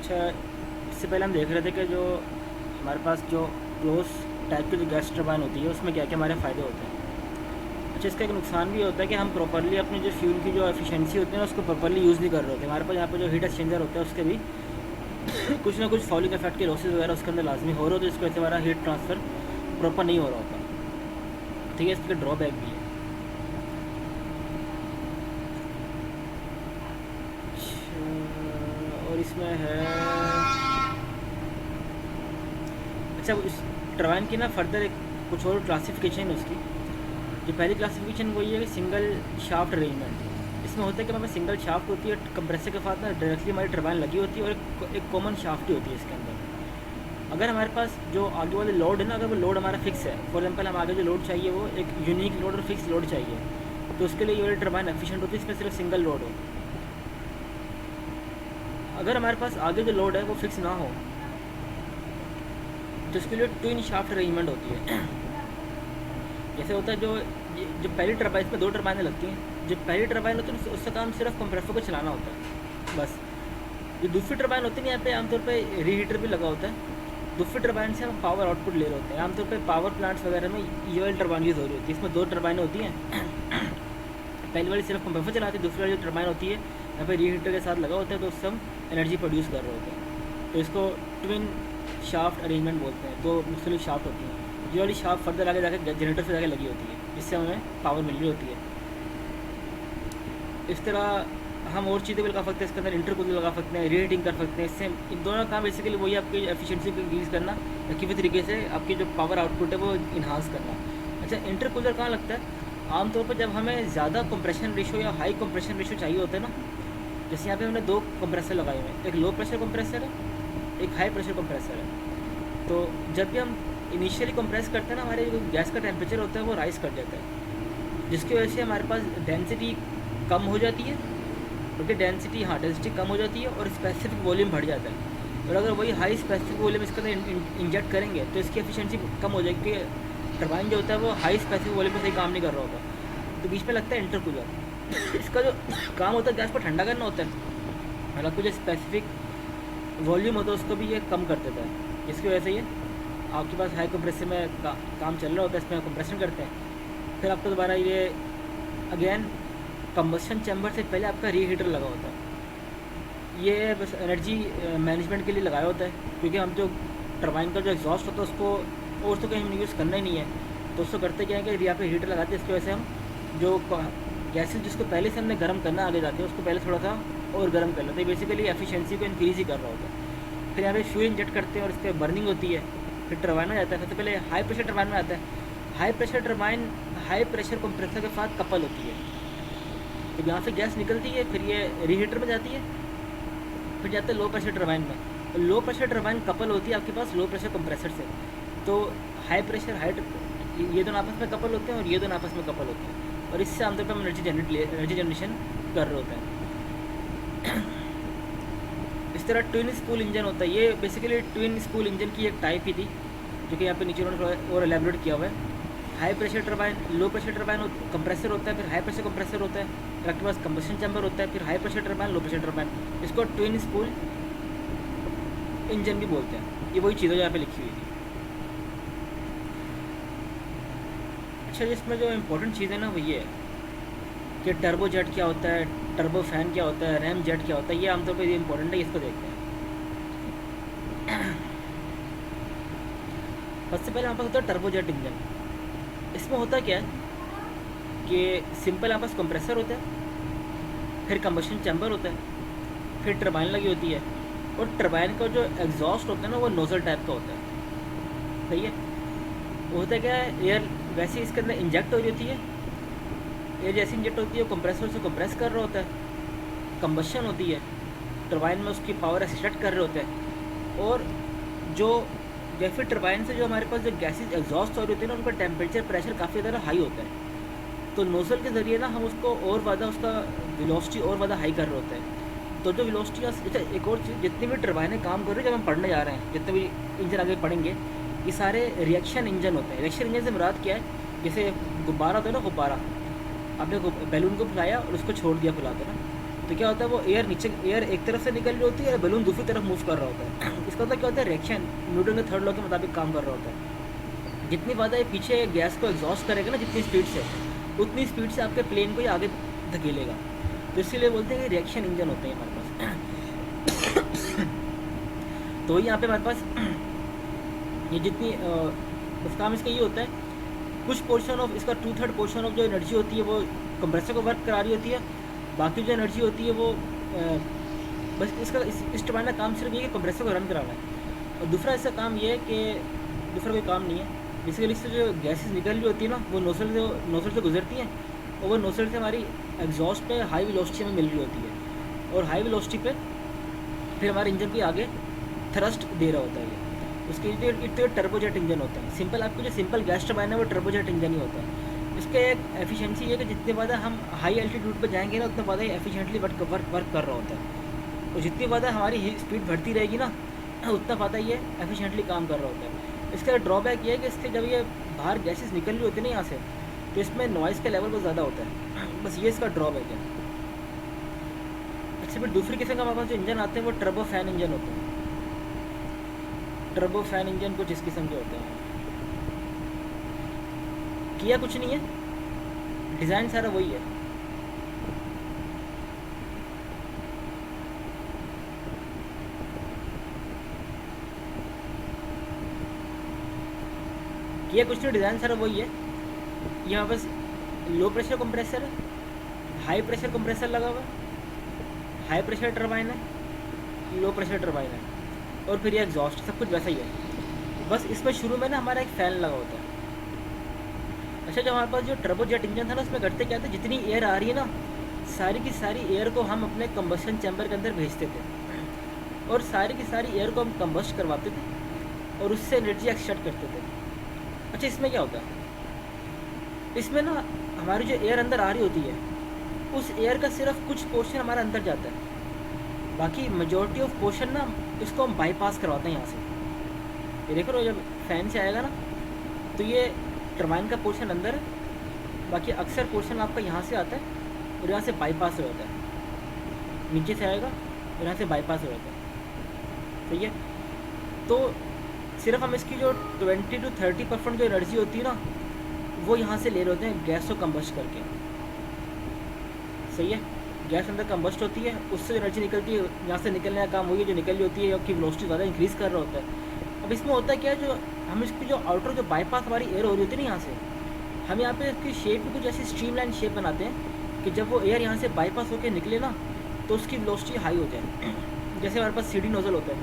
अच्छा, इससे पहले हम देख रहे थे कि जो हमारे पास जो क्लोज टाइप की जो गैस टर्बाइन होती है उसमें क्या क्या हमारे फ़ायदे होते हैं। अच्छा, इसका एक नुकसान भी होता है कि हम प्रॉपरली अपनी जो फ्यूल की जो एफिशिएंसी होती है ना उसको प्रॉपरली यूज़ नहीं कर रहे होते। हमारे पास यहाँ पर जो हीट एक्सचेंजर होता है उसके भी कुछ ना कुछ फॉलिंग इफेक्ट के लॉसेज वगैरह उसके अंदर लाजमी हो रहे होते हैं, जिसकी वजह से हमारा हीट ट्रांसफ़र प्रॉपर नहीं हो रहा होता। ठीक है, इसके ड्रॉबैक भी है। अच्छा, और इसमें है, अच्छा इस टरबाइन की ना फर्दर एक कुछ और क्लासिफिकेशन है उसकी। जो पहली क्लासिफिकेशन वही है कि सिंगल शाफ्ट अरेंजमेंट। इसमें होता है कि हमारे पास सिंगल शाफ्ट होती है, कंप्रेसर के साथ ना डायरेक्टली हमारी टरबाइन लगी होती है, और एक कॉमन शाफ्ट ही होती है इसके अंदर। अगर हमारे पास जो आगे वाले लोड है ना, अगर वो लोड हमारा फिक्स है, फॉर एग्जाम्पल हम आगे जो लोड चाहिए वो एक यूनिक लोड और फिक्स लोड चाहिए, तो उसके लिए ये वाली टरबाइन एफिशिएंट होती है, इसमें सिर्फ सिंगल लोड हो। अगर हमारे पास आगे जो लोड है वो फिक्स ना हो तो उसके लिए ट्विन शाफ्ट अरेंजमेंट होती है। जैसे होता है जो पहली टरबाइन में दो टरबाइनें लगती हैं। जो पहली टरबाइन होती है उसका काम सिर्फ कंप्रेसर को चलाना होता है बस। जो दूसरी टरबाइन होती है यहाँ पे आमतौर पे रीहीटर भी लगा होता है। दूसरी टरबाइन से हम पावर आउटपुट ले रहे होते हैं। आमतौर पे पावर प्लांट्स वगैरह में ये वाली टरबाइन यूज़ हो रही होती है। इसमें दो टरबाइनें होती हैं। पहली वाली सिर्फ कंप्रेसर चलाती है, दूसरी वाली जो टरबाइन होती है यहाँ पे रीहीटर के साथ लगा होता है, तो उससे हम एनर्जी प्रोड्यूस कर रहे होते हैं। तो इसको ट्विन शाफ्ट अरेंजमेंट बोलते हैं। दो मुख्तलिफ शाफ्ट होती हैं। ये वाली शाफ्ट फर्दर आगे जाकर जनरेटर से जाकर लगी होती है, इससे हमें पावर मिल रही होती है। इस तरह हम और चीज़ें भी लगा सकते हैं इसके अंदर, इंटरकूलर लगा सकते हैं, रीहीटिंग कर सकते हैं। इससे इन दोनों का काम बेसिकली वही आपकी एफिशिएंसी को इंक्रीज़ करना, किसी तरीके से आपकी जो पावर आउटपुट है वो इन्हांस करना। अच्छा, इंटरकूलर कहाँ लगता है? आमतौर पर जब हमें ज़्यादा कंप्रेशन रेशो या हाई कंप्रेशन रेशो चाहिए होता है ना, जैसे यहाँ पे हमने दो कंप्रेसर लगाए हुए हैं, एक लो प्रेशर कंप्रेसर है, एक हाई प्रेशर कंप्रेसर है। तो जब भी हम इनिशियली कंप्रेस करते हैं ना, हमारे जो गैस का टेम्परेचर होता है वो राइज़ कर जाता है, जिसकी वजह से हमारे पास डेंसिटी कम हो जाती है। क्योंकि डेंसिटी कम हो जाती है और स्पेसिफिक वॉल्यूम बढ़ जाता है। और अगर वही हाई स्पेसिफिक वॉल्यूम इसके अंदर इंजेक्ट करेंगे तो इसकी एफिशिएंसी कम हो जाएगी। टरबाइन जो होता है वो हाई स्पेसिफिक वॉल्यूम में सही काम नहीं कर रहा होता, तो बीच में लगता है इंटरकूलर। इसका जो काम होता है गैस को ठंडा करना होता है, हालांकि जो स्पेसिफिक वॉल्यूम होता है उसको भी ये कम कर देता है। इसकी वजह से ये आपके पास हाई कंप्रेसर में काम चल रहा होता है, इसमें कंप्रेशन करते हैं। फिर आपको दोबारा ये अगेन कंबस्शन चैम्बर से पहले आपका रीहीटर लगा होता है। ये बस एनर्जी मैनेजमेंट के लिए लगाया होता है, क्योंकि हम जो टरबाइन का जो एग्जॉस्ट होता है उसको और तो कहीं हम यूज़ करना ही नहीं है। तो उसको करते क्या है कि यहाँ पे हीटर लगाते हैं, इसकी वजह से हम जो गैसेज जिसको पहले से हमने गर्म करना आगे जाते हैं उसको पहले थोड़ा सा और गर्म कर लेते हैं। बेसिकली एफिशिएंसी को इंक्रीज़ ही कर रहा होता है। फिर यहाँ पे फ्यूल इंजेक्ट करते हैं और इस पर बर्निंग होती है। फिर टरबाइन में जाता है, सबसे पहले हाई प्रेशर टरबाइन में आता है। High pressure turbine high pressure compressor के साथ कपल होती है। तो यहाँ से गैस निकलती है, फिर ये रीहीटर में जाती है, फिर जाते हैं लो प्रेशर टरबाइन में। लो प्रेशर टरबाइन कपल होती है आपके पास लो प्रेशर कंप्रेसर से। तो हाई प्रेशर ये दोनों आपस में कपल होते हैं और ये दोनों आपस में कपल होते हैं, और इससे आमतौर पर हम एनर्जी जनरेशन कर रहे होते हैं। इस तरह ट्विन स्पूल इंजन होता है। ये बेसिकली ट्विन स्पूल इंजन की एक टाइप ही थी, जो कि यहाँ पे नीचे उन्होंने और एलेबोरेट किया हुआ है। High pressure turbine, low pressure turbine compressor होता है, फिर हाई प्रेशर कंप्रेसर होता है, फिर आपके पास कंबशन चैम्बर होता है, फिर high pressure turbine, low pressure turbine. इसको ट्विन स्पूल इंजन भी बोलते हैं। ये वही चीज़ है यहाँ पे लिखी हुई थी। अच्छा, इसमें जो इम्पोर्टेंट चीज़ है ना वो ये है कि टर्बो जेट क्या होता है, टर्बो फैन क्या होता है, रैम जेट क्या होता है। ये आमतौर पर ये इंपॉर्टेंट है, इसको देखते हैं। सबसे पहले हमारे पास होता है टर्बो जेट इंजन। इसमें होता क्या है कि सिंपल हमारे पास कंप्रेसर होता है, फिर कंबशन चैम्बर होता है, फिर टरबाइन लगी होती है, और टरबाइन का जो एग्जॉस्ट होता है ना वो नोजल टाइप का होता है। सही है। वो होता है क्या है, एयर वैसे इसके अंदर इंजेक्ट हो रही होती है, एयर जैसी इंजेक्ट होती है वो कंप्रेसर से कंप्रेस कर रहा होता है, कंबशन होती है, टरबाइन में उसकी पावर एक्सट्रैक्ट कर रहे होते हैं। और जो जैसे टरबाइन से जो हमारे पास जो गैसेज एग्जॉस्ट हो रही होती है ना, उनका टेम्परेचर प्रेशर काफ़ी ज़्यादा हाई होता है। तो नोजल के ज़रिए ना हम उसको और ज़्यादा उसका वेलोसिटी और ज़्यादा हाई कर रहे होते हैं। तो जो वेलोसिटी, अच्छा एक और चीज़, जितनी भी टरबाइनें काम कर रही है, जब हम पढ़ने जा रहे हैं जितने भी इंजन आगे पढ़ेंगे, ये सारे रिएक्शन इंजन होते हैं। रिएक्शन इंजन से मुराद क्या है, जैसे गुब्बारा होता है ना, गुब्बारा आपने बैलून को फुलाया और उसको छोड़ दिया फुला के ना, तो क्या होता है, वो एयर नीचे, एयर एक तरफ से निकल रही होती है और बैलून दूसरी तरफ मूव कर रहा होता है। इसका मतलब क्या होता है, रिएक्शन न्यूटन के थर्ड लॉ के मुताबिक काम कर रहा होता है। जितनी ज़्यादा ये पीछे गैस को एग्जॉस्ट करेगा ना जितनी स्पीड से, उतनी स्पीड से आपके प्लेन को ये आगे धकेलेगा। तो इसीलिए बोलते हैं कि रिएक्शन इंजन होते हैं हमारे पास। तो यहाँ पे हमारे पास ये जितनी बस काम इसका ये होता है, कुछ पोर्शन ऑफ इसका 2/3 पोर्शन ऑफ जो एनर्जी होती है वो कंप्रेसर को वर्क करा रही होती है, बाकी जो एनर्जी होती है वो बस इसका इस टर्बाइन का काम सिर्फ ये कि कंप्रेसर को रन कराना है। और दूसरा इसका काम ये है कि दूसरा कोई काम नहीं है, बेसिकली इससे जो गैसेस निकल रही होती है ना वो नोजल से गुजरती हैं, और वो नोजल से हमारी एग्जॉस्ट पे हाई वेलोसिटी में मिल रही होती है, और हाई वेलोसिटी पे फिर हमारे इंजन के आगे थ्रस्ट दे रहा होता है ये। उसके लिए टर्बोजेट इंजन होता है। सिंपल आपको जो सिंपल गैस टर्बाइन है वो टर्बोजेट इंजन ही होता है। इसका एक एफिशिएंसी है कि जितने ज़्यादा हम हाई एल्टीट्यूड पर जाएंगे ना उतना ज़्यादा ही एफिशिएंटली वर्क कर रहा होता है, और जितनी ज़्यादा हमारी स्पीड बढ़ती रहेगी ना उतना ज़्यादा ये एफिशिएंटली काम कर रहा होता है। इसका ड्रॉबैक ये है कि इसके जब ये बाहर गैसेस निकल रही होती है ना यहाँ से, तो इसमें नॉइज़ का लेवल बहुत ज़्यादा होता है, बस ये इसका ड्रॉबैक है। अच्छा, फिर दूसरी किस्म का हमारे पास जो इंजन आते हैं वो टर्बो फैन इंजन होते हैं। टर्बो फैन इंजन कुछ इस किस्म के होते हैं। किया कुछ नहीं है, डिज़ाइन सारा वही है। किया कुछ नहीं, डिज़ाइन सारा वही है। यहाँ बस लो प्रेशर कंप्रेसर है, हाई प्रेशर कंप्रेसर लगा हुआ है, हाई प्रेशर टरबाइन है, लो प्रेशर टरबाइन है, और फिर ये एग्जॉस्ट, सब कुछ वैसा ही है। बस इसमें शुरू में ना हमारा एक फ़ैन लगा होता है। अच्छा, जब हमारे पास जो टर्बोजेट इंजन था ना उसमें करते क्या था, जितनी एयर आ रही है ना सारी की सारी एयर को हम अपने कंबस्शन चैम्बर के अंदर भेजते थे, और सारी की सारी एयर को हम कंबस्ट करवाते थे और उससे एनर्जी एक्सट्रैक्ट करते थे। अच्छा, इसमें क्या होता है, इसमें ना हमारी जो एयर अंदर आ रही होती है उस एयर का सिर्फ कुछ पोर्शन हमारा अंदर जाता है, बाकी मेजॉरिटी ऑफ पोर्शन ना इसको हम बाईपास करवाते हैं यहाँ से। ये देखो ना, जब फैन से आएगा ना तो ये टरबाइन का पोर्शन अंदर है, बाकी अक्सर पोर्शन आपका यहाँ से आता है और यहाँ से बाईपास हो जाता है, नीचे से आएगा और यहाँ से बाईपास हो जाता है। सही है, तो सिर्फ हम इसकी जो 20 to 30% जो एनर्जी होती है ना वो यहाँ से ले रहे होते हैं गैस को कंबस्ट करके। सही है, गैस अंदर कंबस्ट होती है, उससे जो एनर्जी निकलती है यहाँ से निकलने का काम वही है जो निकल रही होती है, आपकी वेलोसिटी ज़्यादा इंक्रीज़ कर रहा होता है। अब इसमें होता है क्या है, जो हम इसकी जो आउटर जो बाईपास हमारी एयर हो रही होती है ना यहाँ से, हम यहाँ पे इसकी शेप भी कुछ ऐसी स्ट्रीमलाइन शेप बनाते हैं कि जब वो एयर यहाँ से बाईपास होकर निकले ना तो उसकी वेलोसिटी हाई हो जाए। जैसे हमारे पास सीडी नोजल होता है,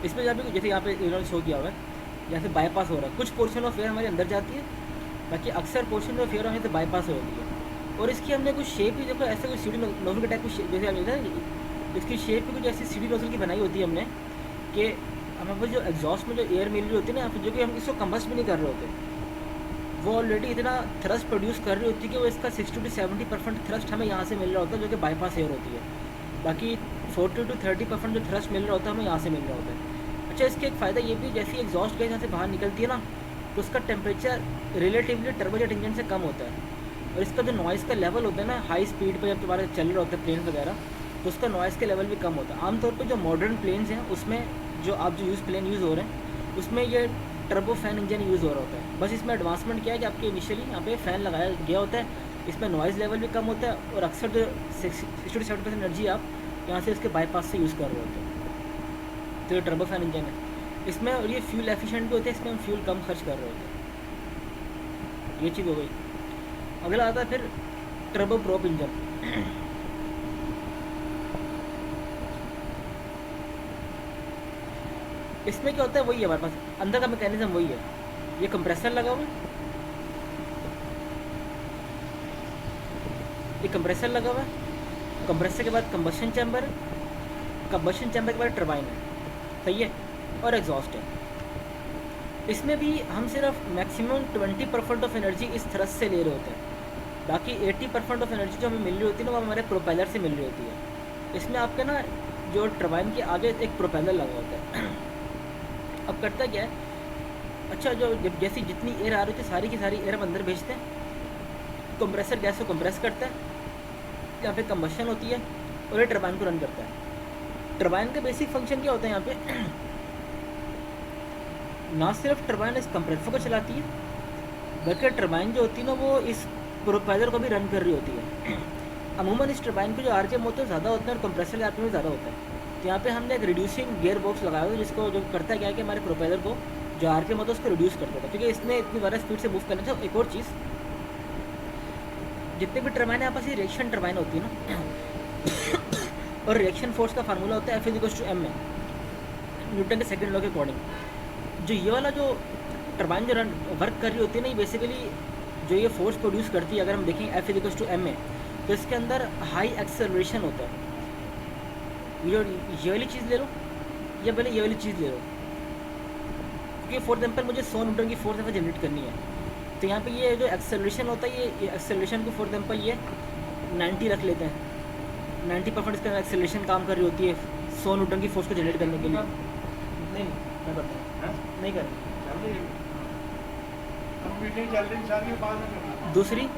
इसमें जब भी जैसे यहाँ पे इन्होंने शो किया हुआ है जैसे बाईपास हो रहा है, कुछ पोर्शन ऑफ एयर हमारे अंदर जाती है, बाकी अक्सर पोर्शन ऑफ एयर हमें से बाईपास हो जाती है। और इसकी हमने कुछ शेप भी देखो ऐसे कोई सीडी नोजल के टाइप की जैसे हमने इसकी शेप भी कुछ ऐसी सीडी नोजल की बनाई होती है हमने, कि हमारे पास जो एग्जॉस्ट में जो एयर मिल रही होती है ना जो कि हम इसको कंबस्ट भी नहीं कर रहे होते, वो ऑलरेडी इतना थ्रस्ट प्रोड्यूस कर रही होती है कि वो इसका 60 to 70% थ्रस्ट हमें यहाँ से मिल रहा होता है जो कि बाईपास एयर होती है, बाकी 40 to 30% जो थ्रस्ट मिल रहा होता है हमें यहाँ से मिल रहा होता है। अच्छा, इसके एक फ़ायदा ये भी, जैसे एग्जॉस्ट गैस यहाँ से बाहर निकलती है ना तो उसका टेम्परेचर रिलेटिवली टर्बोजेट इंजन से कम होता है, और इसका जो नॉइज़ का लेवल होता है ना हाई स्पीड पर जब तुम्हारे चल रहा होता है प्लेन वगैरह, तो उसका नॉइज़ का लेवल भी कम होता है। आमतौर पर जो मॉडर्न प्लेन्स हैं उसमें जो आप जो प्लेन यूज़ हो रहे हैं उसमें ये टर्बो फैन इंजन यूज़ हो रहा होता है। बस इसमें एडवांसमेंट क्या है कि आपके इनिशियली यहाँ पे फ़ैन लगाया गया होता है, इसमें नॉइज़ लेवल भी कम होता है, और अक्सर जो 60 to 70% एनर्जी आप यहाँ से इसके बाईपास से यूज़ कर रहे होते हैं। तो ये टर्बो फैन इंजन है इसमें, और ये फ्यूल एफिशिएंट भी होते हैं, इसमें हम फ्यूल कम खर्च कर रहे होते हैं। ये चीज़ हो गई। अगला आता है फिर टर्बो प्रोप इंजन। इसमें क्या होता है, वही है हमारे पास अंदर का मैकेनिज्म वही है, ये कंप्रेसर लगा हुआ है, ये कंप्रेसर लगा हुआ है, कंप्रेसर के बाद कंबशन चैम्बर है, कंबशन चैम्बर के बाद टरबाइन है, सही है, और एग्जॉस्ट है। इसमें भी हम सिर्फ मैक्सिमम 20% ऑफ एनर्जी इस थ्रस्ट से ले रहे होते हैं, बाकी 80% ऑफ एनर्जी जो हमें मिल रही होती है ना वो हमारे प्रोपेलर से मिल रही होती है। इसमें आपके ना जो टरबाइन के आगे एक प्रोपेलर लगा होता है। अब करता क्या है, अच्छा जो जैसी जितनी एयर आ रही थी सारी की सारी एयर हम अंदर भेजते हैं, कंप्रेसर गैस को कंप्रेस करता है, यहाँ पे कंबशन होती है और ये टरबाइन को रन करता है। टरबाइन का बेसिक फंक्शन क्या होता है यहाँ पे ना सिर्फ टरबाइन इस कंप्रेसर को चलाती है, बल्कि टरबाइन जो होती है ना वो इस प्रोपेलर को भी रन कर रही होती है। अमूमन इस टरबाइन के जो आरपीएम होते हैं ज़्यादा होते हैं और कंप्रेसर के आरपीएम ज़्यादा होता है। तो यहाँ पे हमने एक रिड्यूसिंग गियर बॉक्स लगाया हुआ है जिसको जो करता है क्या है कि हमारे प्रोपेलर को जो आरपीएम होता है उसको रिड्यूस करता है, क्योंकि इसमें इतनी ज़्यादा स्पीड से मूव करने से। एक और चीज़, जितने भी टरबाइन है आपस ये रिएक्शन टरबाइन होती है ना और रिएक्शन फोर्स का फार्मूला होता है F=m में, न्यूटन के सेकंड लॉ के अकॉर्डिंग। जो ये वाला जो टरबाइन जो रन वर्क कर रही होती है ना, ये बेसिकली जो ये फोर्स प्रोड्यूस करती है, अगर हम देखें F=m में, तो इसके अंदर हाई एक्सेलरेशन होता है। ये वाली चीज़ ले लो या पहले ये वाली चीज़ ले लो, क्योंकि फॉर एग्जाम्पल मुझे 100 न्यूटन की फोर्स यहाँ जनरेट करनी है। तो यहाँ पे ये जो एक्सेलरेशन होता है, ये एक्सेलरेशन को फॉर एग्जाम्पल ये 90 रख लेते हैं। 90% इसका एक्सेलरेशन काम कर रही होती है 100 न्यूटन की फोर्स को जनरेट करने के लिए। नहीं मैं करता हूँ, नहीं कर दूसरी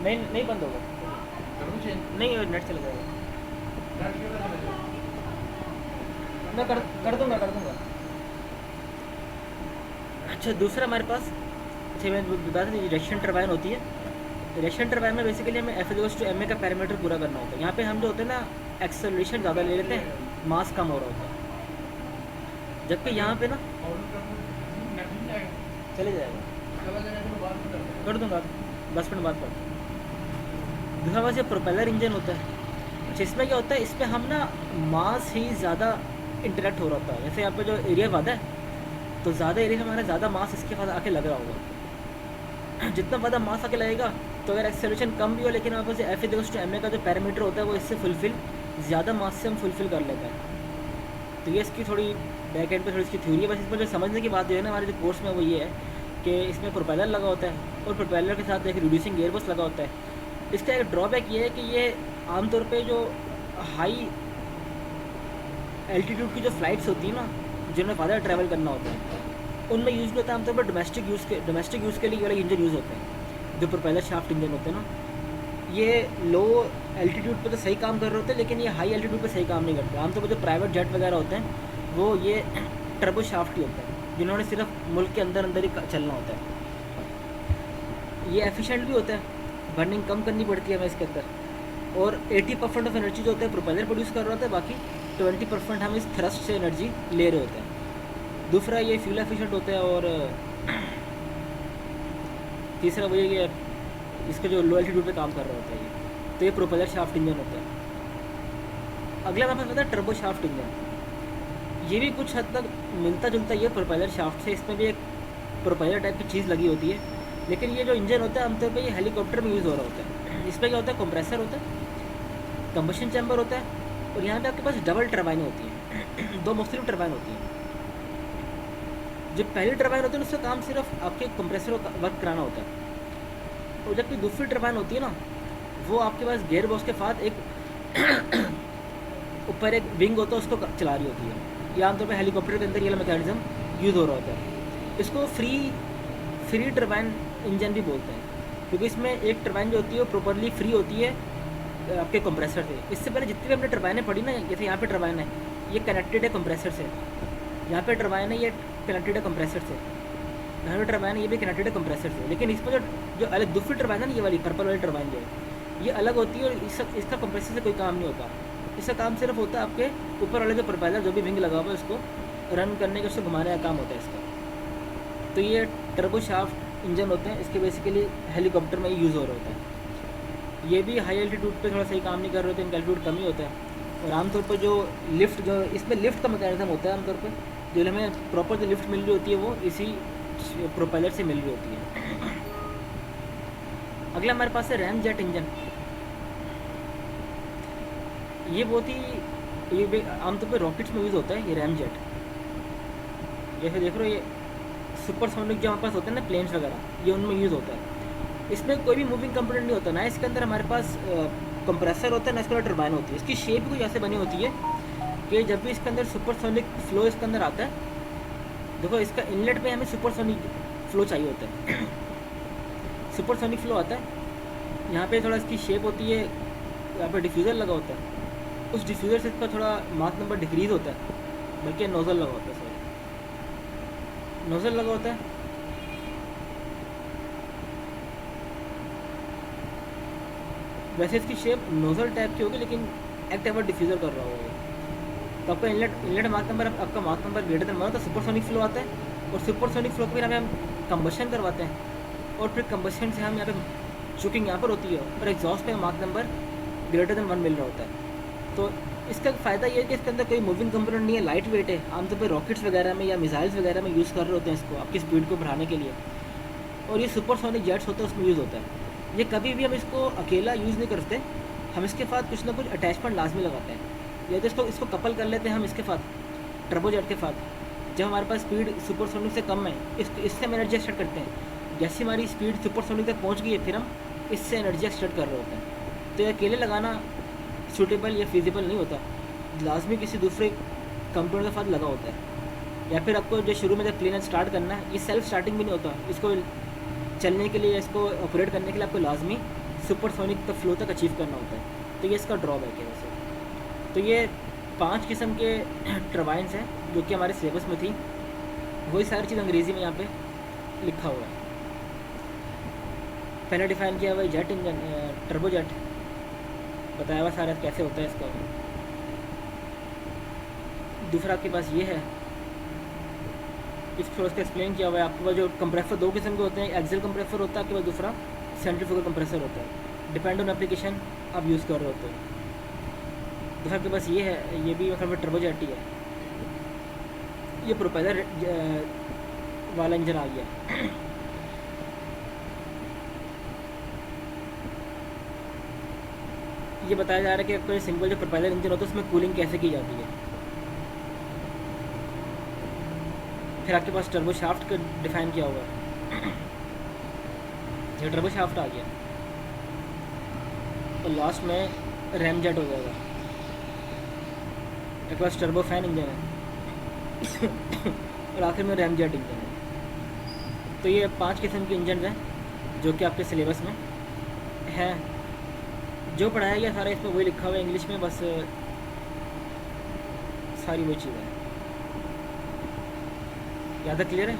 नहीं बंद होगा, नहीं नेट चला जाएगा। मैं कर दूंगा। अच्छा दूसरा हमारे पास, अच्छा मैं बता दें, रिएक्शन टरबाइन होती है। रिएक्शन टरबाइन में बेसिकली हमें F=ma का पैरामीटर पूरा करना होता है। यहाँ पे हम जो होते हैं ना एक्सेलरेशन ज़्यादा ले लेते हैं, मास कम हो रहा होता है, जबकि यहाँ पे ना चले जाएगा, कर दूंगा 10 मिनट बाद कर। दूसरा पास ये प्रोपेलर इंजन होता है। अच्छा इसमें क्या होता है, इसमें हम ना मास ही ज़्यादा इंटरेक्ट हो रहा होता है। जैसे यहाँ पे जो एरिया ज़्यादा है तो ज़्यादा एरिया में हमारा ज़्यादा मास इसके पास आके लग रहा होगा। जितना ज़्यादा मास आके लगेगा तो अगर एक्सेलरेशन कम भी हो, लेकिन हमारे पास F=ma का जो पैरामीटर होता है वो इससे फुलफिल ज़्यादा मास से हम फुलफिल कर लेते हैं। तो ये इसकी थोड़ी बैक एंड पे थोड़ी इसकी थ्योरी है। बस इसमें जो समझने की बात जो है ना हमारे जो कोर्स में वो ये है कि इसमें प्रोपेलर लगा होता है और प्रोपेलर के साथ एक रिड्यूसिंग गियर बॉक्स लगा होता है। इसका एक ड्रॉबैक ये है कि ये आमतौर पे जो हाई एल्टीट्यूड की जो फ्लाइट्स होती हैं ना, जिनमें ज़्यादा ट्रैवल करना होता है, उनमें यूज़ नहीं होता है। आमतौर पर डोमेस्टिक यूज़ के लिए वाले इंजन यूज़ होते हैं, जो प्रोपेलर शाफ्ट इंजन होते हैं ना। ये लो एल्टीट्यूड पे तो सही काम कर रहे होते हैं, लेकिन ये हाई एल्टीट्यूड पे सही काम नहीं करते। आमतौर पर जो प्राइवेट जेट वगैरह होते हैं वो ये टर्बो शाफ्ट ही होता है, जिन्होंने सिर्फ मुल्क के अंदर ही चलना होता है। ये एफिशिएंट भी होता है, बर्निंग कम करनी पड़ती है हमें इसके अंदर, और 80% ऑफ एनर्जी जो होता है प्रोपेलर प्रोड्यूस कर रहा होता है, बाकी 20% हम इस थ्रस्ट से एनर्जी ले रहे होते हैं। दूसरा ये फ्यूल एफिशिएंट होता है, और तीसरा वो ये इसका जो लो एल्टीट्यूड पे काम कर रहा होता है ये, तो ये प्रोपेलर शाफ्ट इंजन होता है। अगला हमारे पास होता है टर्बो शाफ्ट इंजन। ये भी कुछ हद तक मिलता जुलता ही है प्रोपेलर शाफ्ट से। इसमें भी एक प्रोपेलर टाइप की चीज़ लगी होती है, लेकिन ये जो इंजन होता है आमतौर पर ये हेलीकॉप्टर में यूज़ हो रहा होता है। इसमें क्या होता है, कंप्रेसर होता है, कंबशन चैम्बर होता है, और यहाँ पे आपके पास डबल टरबाइन होती है। दो मुख्तलिफ टरबाइन होती है। जो पहली टरबाइन होती है उसका काम सिर्फ आपके कंप्रेसर को वर्क कराना होता है, और जबकि दूसरी टरबाइन होती है ना, वो आपके पास गियर बॉक्स के साथ एक ऊपर एक विंग होता है, उसको चला रही होती है। ये आमतौर पर हेलीकॉप्टर के अंदर ये मैकेनिज्म यूज़ हो रहा होता है। इसको फ्री टरबाइन इंजन भी बोलते हैं, क्योंकि इसमें एक टरबाइन जो होती है वो प्रॉपरली फ्री होती है आपके कंप्रेसर से। इससे पहले जितनी भी हमने टरबाइनें पढ़ी ना, जैसे यहाँ पे टरबाइन है ये कनेक्टेड है कंप्रेसर से, यहाँ पे टरबाइन है ये कनेक्टेड है कंप्रेसर से, यहाँ पे टरबाइन है ये भी कनेक्टेड है कंप्रेसर से। लेकिन इसमें जो अलग दूसरी टरबाइन है ना, ये वाली पर्पल वाली टरबाइन जो है ये अलग होती है, और इसका कंप्रेसर से कोई काम नहीं होता। इसका काम सिर्फ होता है आपके ऊपर वाले जो प्रोपेलर जो भी विंग लगा हुआ है उसको रन करने का, उसको घुमाने का काम होता है इसका। तो ये टर्बो शाफ्ट इंजन होते हैं, इसके बेसिकली हेलीकॉप्टर में यूज़ हो रहा होता है। ये भी हाई एल्टीट्यूड पे थोड़ा सही काम नहीं कर रहे होते, इनका एल्टीट्यूड कम ही होता है। और आमतौर पर जो लिफ्ट जो इसमें लिफ्ट का मैकेनिज्म होता है, आमतौर पर जो हमें प्रॉपर जो लिफ्ट मिल रही होती है वो इसी प्रोपेलर से मिल रही होती है। अगला हमारे पास है रैम जेट इंजन। ये बहुत ही ये आमतौर पर रॉकेट्स में यूज़ होता है ये रैम जेट। जैसे देख रहे हो ये सुपरसोनिक जो हमारे पास होते हैं ना प्लेन्स वगैरह, ये उनमें यूज़ होता है। इसमें कोई भी मूविंग कंपोनेंट नहीं होता, ना इसके अंदर हमारे पास कंप्रेसर होता है, ना इसके अंदर टरबाइन होती है। इसकी शेप भी कुछ ऐसे बनी होती है कि जब भी इसके अंदर सुपरसोनिक फ्लो इसके अंदर आता है, देखो इसका इनलेट में हमें सुपरसोनिक फ्लो चाहिए होता है। सुपरसोनिक फ्लो आता है यहाँ पे थोड़ा इसकी शेप होती है, यहाँ पे डिफ्यूज़र लगा होता है, उस डिफ्यूज़र से इसका थोड़ा मार्क नंबर डिक्रीज़ होता है, बल्कि नोज़ल लगा होता है, सॉरी नोज़ल लगा होता है। वैसे इसकी शेप नोज़ल टाइप की होगी, लेकिन एक्ट एवर डिफ्यूज़र कर रहा होगा। तो आपका इनलेट मार्क नंबर, आपका मार्क नंबर ग्रेटर देन 1 तो सुपरसोनिक फ्लो आता है, और सुपरसोनिक फ्लो को फिर हम कंबशन करवाते हैं, और फिर कंबशन से हम यहाँ पे चूकिंग यहाँ पर होती है, और एग्जॉस्ट पे मार्क नंबर ग्रेटर देन 1 मिल रहा होता है। तो इसका फ़ायदा ये है कि इसके अंदर कोई मूविंग कंपोनेंट नहीं है, लाइट वेट है। आमतौर पर रॉकेट्स वगैरह में या मिसाइल्स वगैरह में यूज़ कर रहे होते हैं इसको आपकी स्पीड को बढ़ाने के लिए, और ये सुपरसोनिक जेट्स होते हैं उसमें यूज़ होता है। ये कभी भी हम इसको अकेला यूज़ नहीं करते, हम इसके साथ कुछ ना कुछ अटैचमेंट लाजमी लगाते हैं, या तो इसको कपल कर लेते हैं हम इसके साथ टर्बोजेट के साथ। जब हमारे पास स्पीड सुपरसोनिक से कम है, इससे हम एनर्जी एक्सट्रैक्ट करते हैं। जैसे हमारी स्पीड सुपरसोनिक तक पहुंच गई है, फिर हम इससे एनर्जी एक्सट्रैक्ट कर रहे होते हैं। तो ये अकेले लगाना सूटेबल या फिजिबल नहीं होता, लाजमी किसी दूसरे कंपोनेंट के साथ लगा होता है। या फिर आपको जो शुरू में जब प्लेन स्टार्ट करना है, ये सेल्फ स्टार्टिंग भी नहीं होता, इसको चलने के लिए, इसको ऑपरेट करने के लिए आपको लाजमी सुपरसोनिक तक फ्लो तक अचीव करना होता है। तो ये इसका ड्रॉबैक है वैसे। तो ये 5 किस्म के टर्बाइन्स हैं जो कि हमारे सिलेबस में थी, वही सारी चीज़ अंग्रेज़ी में यहाँ पे लिखा हुआ है। पहले डिफाइन किया हुआ है जेट इंजन, टर्बोजेट बताया हुआ सारा कैसे होता है इसका। दूसरा आपके पास ये है, इस थोड़ा सा एक्सप्लेन किया हुआ है। आपके पास जो कंप्रेसर 2 किस्म के होते हैं, एक्सियल कंप्रेसर होता है आपके पास, दूसरा सेंट्रीफ्यूगल कंप्रेसर होता है, डिपेंड ऑन एप्लीकेशन आप यूज़ कर रहे होते हो। दूसरा आपके पास ये है, ये भी मतलब टर्बोजेट ही है, ये प्रोपेलर वाला इंजन आ गया। ये बताया जा रहा है कि आपका सिंपल जो प्रोपेलर इंजन होता है उसमें कूलिंग कैसे की जाती है। फिर आपके पास टर्बो शाफ्ट का डिफाइन किया हुआ है, ये टर्बो शाफ्ट आ गया, और लास्ट में रैम जेट हो जाएगा। आपके पास टर्बो फैन इंजन है और आखिर में रैम जेट इंजन है। तो ये 5 किस्म के इंजन हैं जो कि आपके सिलेबस में हैं। जो पढ़ाया गया सारा इसमें वही लिखा हुआ है इंग्लिश में, बस सारी वही चीज़ें हैं। ज़्यादा क्लियर है।